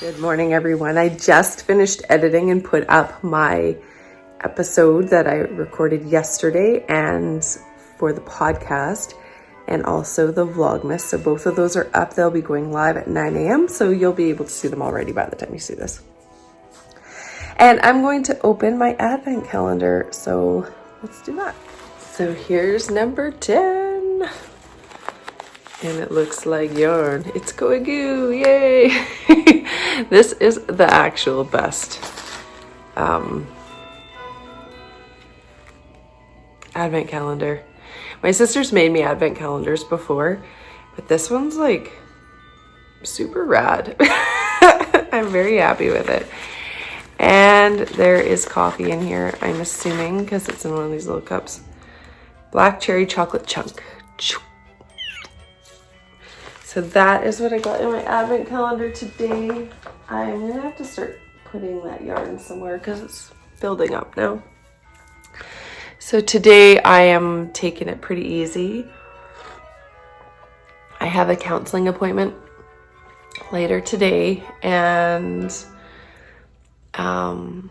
Good morning, everyone. I just finished editing and put up my episode that I recorded yesterday and for the podcast and also the Vlogmas. So both of those are up. They'll be going live at 9 a.m. So you'll be able to see them already by the time you see this. And I'm going to open my advent calendar. So let's do that. So here's number 10. And it looks like yarn. It's going goo, yay! This is the actual best advent calendar. My sister's made me advent calendars before, but this one's like super rad. I'm very happy with it. And there is coffee in here, I'm assuming, because it's in one of these little cups. Black cherry chocolate chunk. So that is what I got in my advent calendar today. I'm gonna have to start putting that yarn somewhere because it's building up now. So today I am taking it pretty easy. I have a counseling appointment later today, and I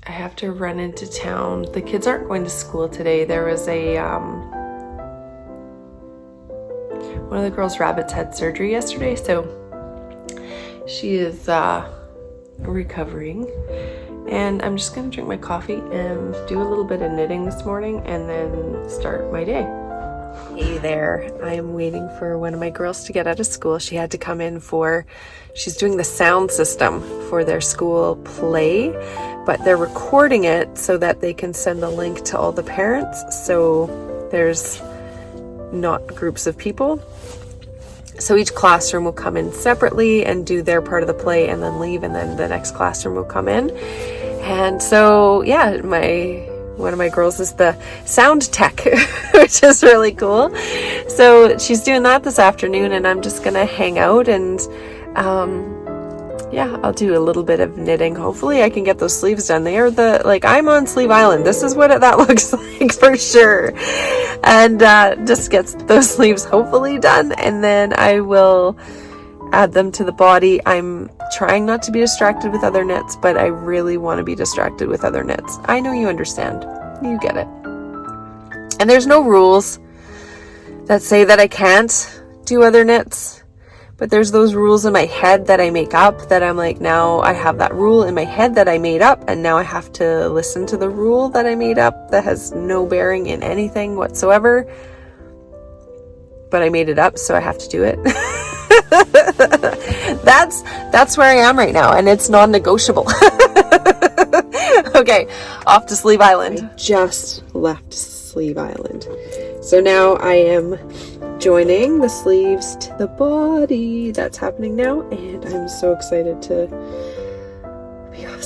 have to run into town. The kids aren't going to school today. There was a one of the girls' rabbits had surgery yesterday, so she is recovering. And I'm just gonna drink my coffee and do a little bit of knitting this morning and then start my day. Hey there, I'm waiting for one of my girls to get out of school. She had to come in she's doing the sound system for their school play, but they're recording it so that they can send the link to all the parents, so there's not groups of people. So each classroom will come in separately and do their part of the play and then leave, and then the next classroom will come in. And so, yeah, one of my girls is the sound tech, which is really cool. So she's doing that this afternoon, and I'm just gonna hang out and yeah, I'll do a little bit of knitting. Hopefully I can get those sleeves done. They are I'm on Sleeve Island. This is what that looks like for sure. And just gets those sleeves hopefully done, and then I will add them to the body. I'm trying not to be distracted with other knits, but I really want to be distracted with other knits. I know you understand. You get it. And there's no rules that say that I can't do other knits. But there's those rules in my head that I make up that I'm like, now I have that rule in my head that I made up, and now I have to listen to the rule that I made up that has no bearing in anything whatsoever. But I made it up, so I have to do it. That's where I am right now, and it's non-negotiable. Okay, off to Sleeve Island. I just left Sleeve Island. So now I am joining the sleeves to the body. That's happening now, and I'm so excited to be off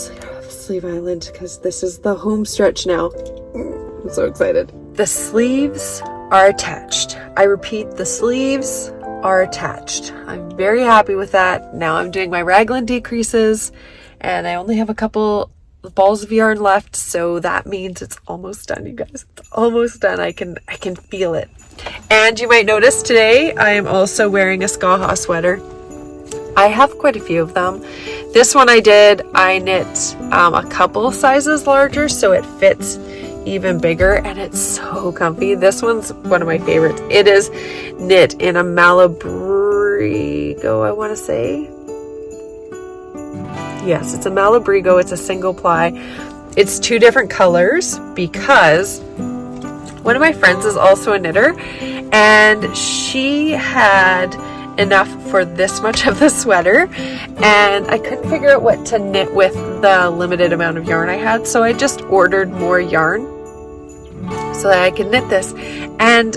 Sleeve Island because this is the home stretch now. I'm so excited. The sleeves are attached. I repeat, the sleeves are attached. I'm very happy with that. Now I'm doing my Raglan Decreases, and I only have a couple balls of yarn left, so that means it's almost done, you guys. It's almost done. I can feel it. And you might notice today I am also wearing a Skaja sweater. I have quite a few of them. This one I knit a couple sizes larger so it fits even bigger, and it's so comfy. This one's one of my favorites. It is knit in a Malabrigo, I want to say. Yes, it's a Malabrigo. It's a single ply. It's 2 different colors because one of my friends is also a knitter, and she had enough for this much of the sweater, and I couldn't figure out what to knit with the limited amount of yarn I had, so I just ordered more yarn so that I could knit this. And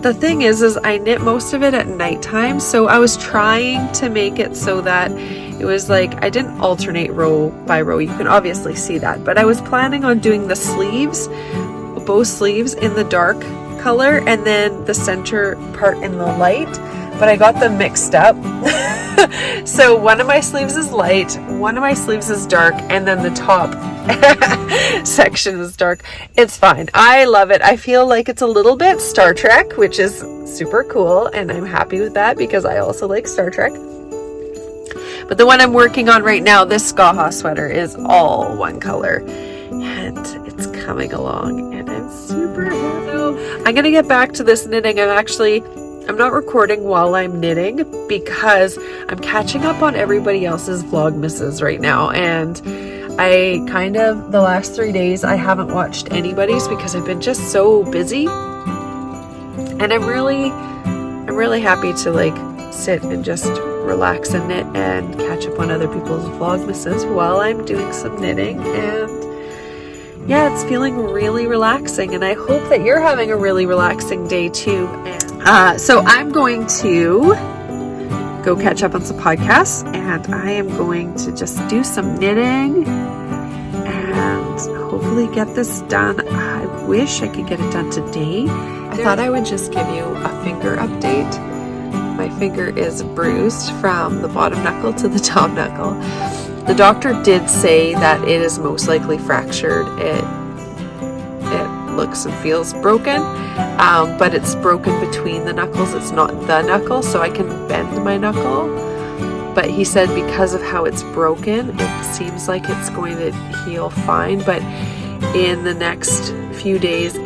the thing is I knit most of it at nighttime, so I was trying to make it so that it was like I didn't alternate row by row. You can obviously see that, but I was planning on doing the sleeves, both sleeves in the dark color and then the center part in the light, but I got them mixed up. So one of my sleeves is light, one of my sleeves is dark, and then the top section is dark. It's fine. I love it. I feel like it's a little bit Star Trek, which is super cool, and I'm happy with that because I also like Star Trek. But the one I'm working on right now, this Skaja sweater, is all one color. And it's coming along and I'm super happy. So I'm going to get back to this knitting. I'm not recording while I'm knitting because I'm catching up on everybody else's Vlogmases right now. And the last 3 days, I haven't watched anybody's because I've been just so busy. And I'm really happy to like sit and just relax and knit and catch up on other people's Vlogmases while I'm doing some knitting. And yeah, it's feeling really relaxing, and I hope that you're having a really relaxing day too. So I'm going to go catch up on some podcasts, and I am going to just do some knitting and hopefully get this done. I wish I could get it done today. I thought I would just give you a finger update. My finger is bruised from the bottom knuckle to the top knuckle. The doctor did say that it is most likely fractured. It looks and feels broken, but it's broken between the knuckles. It's not the knuckle, so I can bend my knuckle. But he said because of how it's broken, it seems like it's going to heal fine. But in the next few days,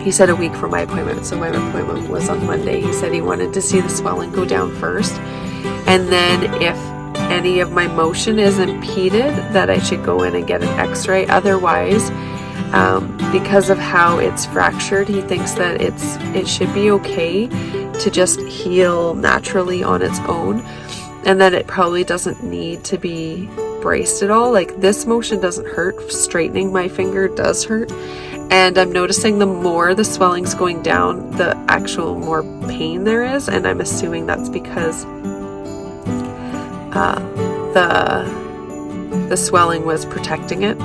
he said a week from my appointment, so my appointment was on Monday. He said he wanted to see the swelling go down first, and then if any of my motion is impeded, that I should go in and get an x-ray. Otherwise, because of how it's fractured, he thinks that it should be okay to just heal naturally on its own, and that it probably doesn't need to be braced at all. Like, this motion doesn't hurt. Straightening my finger does hurt, and I'm noticing the more the swelling's going down, the actual more pain there is, and I'm assuming that's because the swelling was protecting it.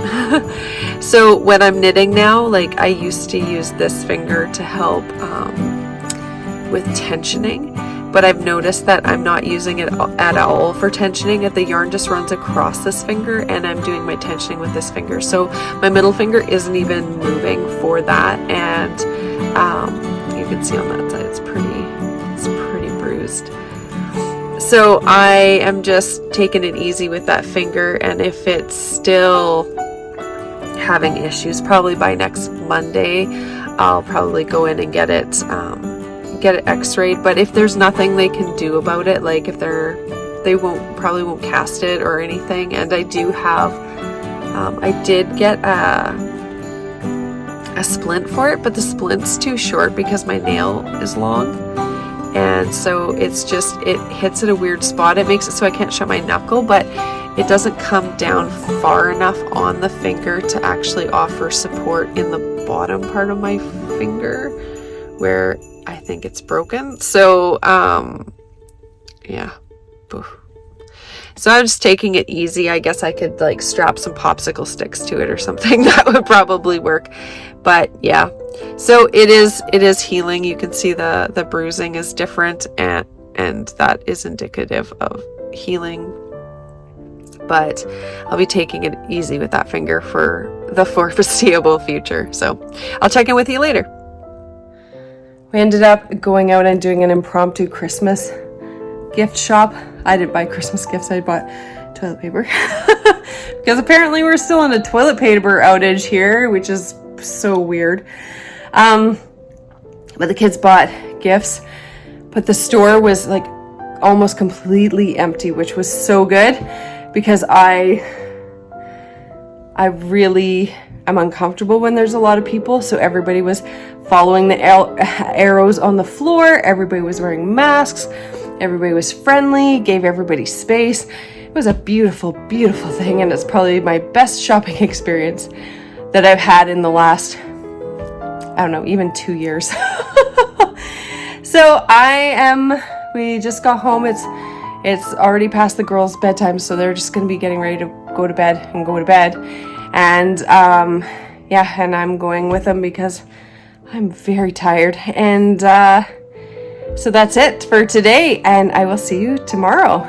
So when I'm knitting now, like, I used to use this finger to help with tensioning, but I've noticed that I'm not using it at all for tensioning. The yarn just runs across this finger, and I'm doing my tensioning with this finger. So my middle finger isn't even moving for that, and you can see on that side it's pretty bruised. So I am just taking it easy with that finger, and if it's still having issues, probably by next Monday, I'll probably go in and get it x-rayed. But if there's nothing they can do about it, like if they probably won't cast it or anything, and I do have, I did get a splint for it, but the splint's too short because my nail is long. And so it hits at a weird spot. It makes it so I can't shut my knuckle, but it doesn't come down far enough on the finger to actually offer support in the bottom part of my finger where I think it's broken. So, yeah. Oof. So I'm just taking it easy. I guess I could like strap some popsicle sticks to it or something. That would probably work. But yeah. So it is healing. You can see the bruising is different, and that is indicative of healing. But I'll be taking it easy with that finger for the foreseeable future. So I'll check in with you later. We ended up going out and doing an impromptu Christmas gift shop. I didn't buy Christmas gifts. I bought toilet paper because apparently we're still on a toilet paper outage here, which is so weird. But the kids bought gifts, but the store was like almost completely empty, which was so good because I really am uncomfortable when there's a lot of people. So everybody was following the arrows on the floor. Everybody was wearing masks. Everybody was friendly, gave everybody space. It was a beautiful, beautiful thing, and it's probably my best shopping experience that I've had in the last, I don't know, even 2 years. So we just got home. It's already past the girls' bedtime, so they're just going to be getting ready to go to bed. And and I'm going with them because I'm very tired. And so that's it for today, and I will see you tomorrow.